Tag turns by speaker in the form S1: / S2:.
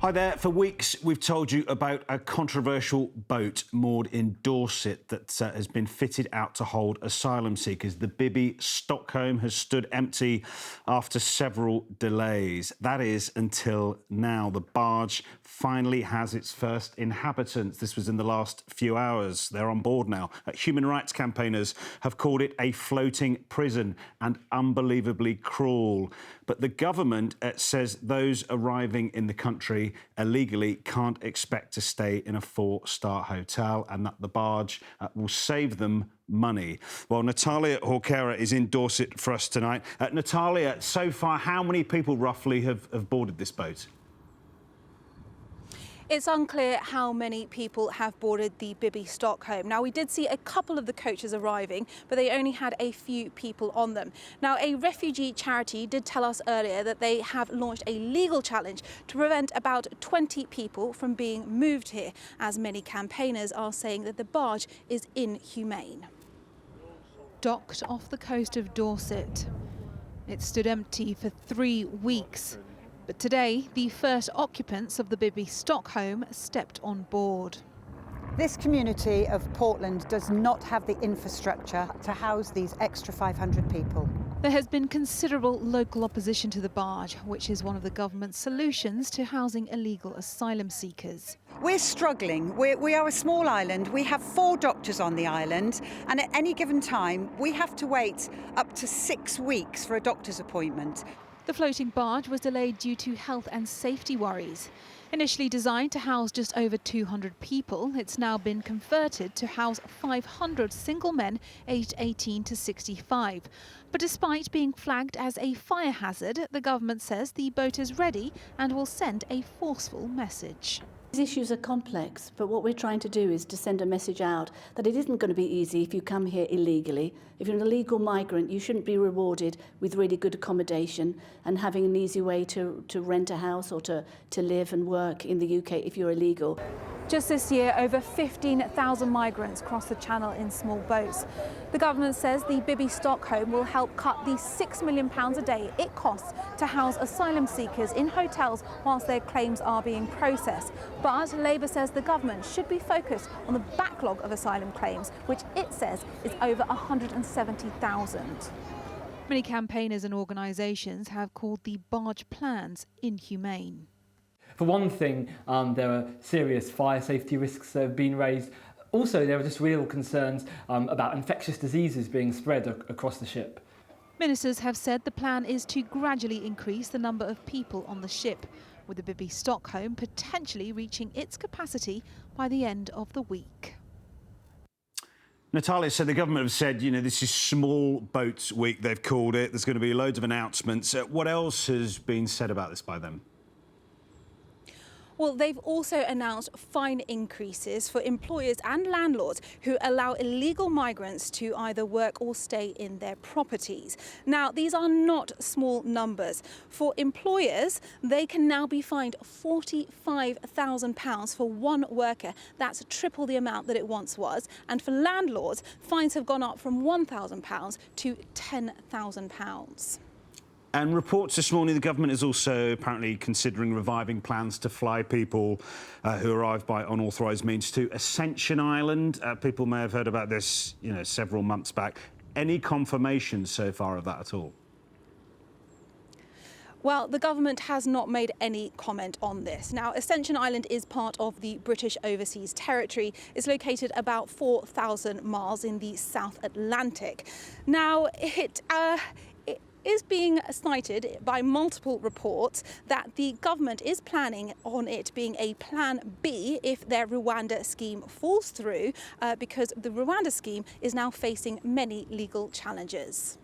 S1: Hi there. For weeks, we've told you about a controversial boat moored in Dorset that has been fitted out to hold asylum seekers. The Bibby Stockholm has stood empty after several delays. That is until now. The barge finally has its first inhabitants. This was in the last few hours. They're on board now. Human rights campaigners have called it a floating prison and unbelievably cruel. But the government says those arriving in the country illegally can't expect to stay in a 4-star hotel and that the barge will save them money. Well, Natalia Horkera is in Dorset for us tonight. Natalia, so far, how many people roughly have boarded this boat?
S2: It's unclear how many people have boarded the Bibby Stockholm. Now, we did see a couple of the coaches arriving, but they only had a few people on them. Now, a refugee charity did tell us earlier that they have launched a legal challenge to prevent about 20 people from being moved here, as many campaigners are saying that the barge is inhumane.
S3: Docked off the coast of Dorset. It stood empty for 3 weeks. But today, the first occupants of the Bibby Stockholm stepped on board.
S4: This community of Portland does not have the infrastructure to house these extra 500 people.
S3: There has been considerable local opposition to the barge, which is one of the government's solutions to housing illegal asylum seekers.
S4: We're struggling. We are a small island. We have 4 doctors on the island, and at any given time, we have to wait up to 6 weeks for a doctor's appointment.
S3: The floating barge was delayed due to health and safety worries. Initially designed to house just over 200 people, it's now been converted to house 500 single men aged 18 to 65. But despite being flagged as a fire hazard, the government says the boat is ready and will send a forceful message.
S5: These issues are complex, but what we're trying to do is to send a message out that it isn't going to be easy if you come here illegally. If you're an illegal migrant, you shouldn't be rewarded with really good accommodation and having an easy way to rent a house or to live and work in the UK if you're illegal.
S2: Just this year, over 15,000 migrants crossed the channel in small boats. The government says the Bibby Stockholm will help cut the £6 million a day it costs to house asylum seekers in hotels whilst their claims are being processed. But Labour says the government should be focused on the backlog of asylum claims, which it says is over 170,000.
S3: Many campaigners and organisations have called the barge plans inhumane.
S6: For one thing, there are serious fire safety risks that have been raised. Also, there are just real concerns about infectious diseases being spread across the ship.
S3: Ministers have said the plan is to gradually increase the number of people on the ship, with the Bibby Stockholm potentially reaching its capacity by the end of the week.
S1: Natalia, so the government have said, you know, this is Small Boats Week, they've called it. There's going to be loads of announcements. What else has been said about this by them?
S2: Well, they've also announced fine increases for employers and landlords who allow illegal migrants to either work or stay in their properties. Now, these are not small numbers. For employers, they can now be fined £45,000 for one worker. That's triple the amount that it once was. And for landlords, fines have gone up from £1,000 to £10,000.
S1: And reports this morning, the government is also apparently considering reviving plans to fly people who arrive by unauthorised means to Ascension Island. People may have heard about this, you know, several months back. Any confirmation so far of that at all?
S2: Well, the government has not made any comment on this. Now, Ascension Island is part of the British Overseas Territory. It's located about 4,000 miles in the South Atlantic. Now, it is being cited by multiple reports that the government is planning on it being a plan B if their Rwanda scheme falls through, because the Rwanda scheme is now facing many legal challenges.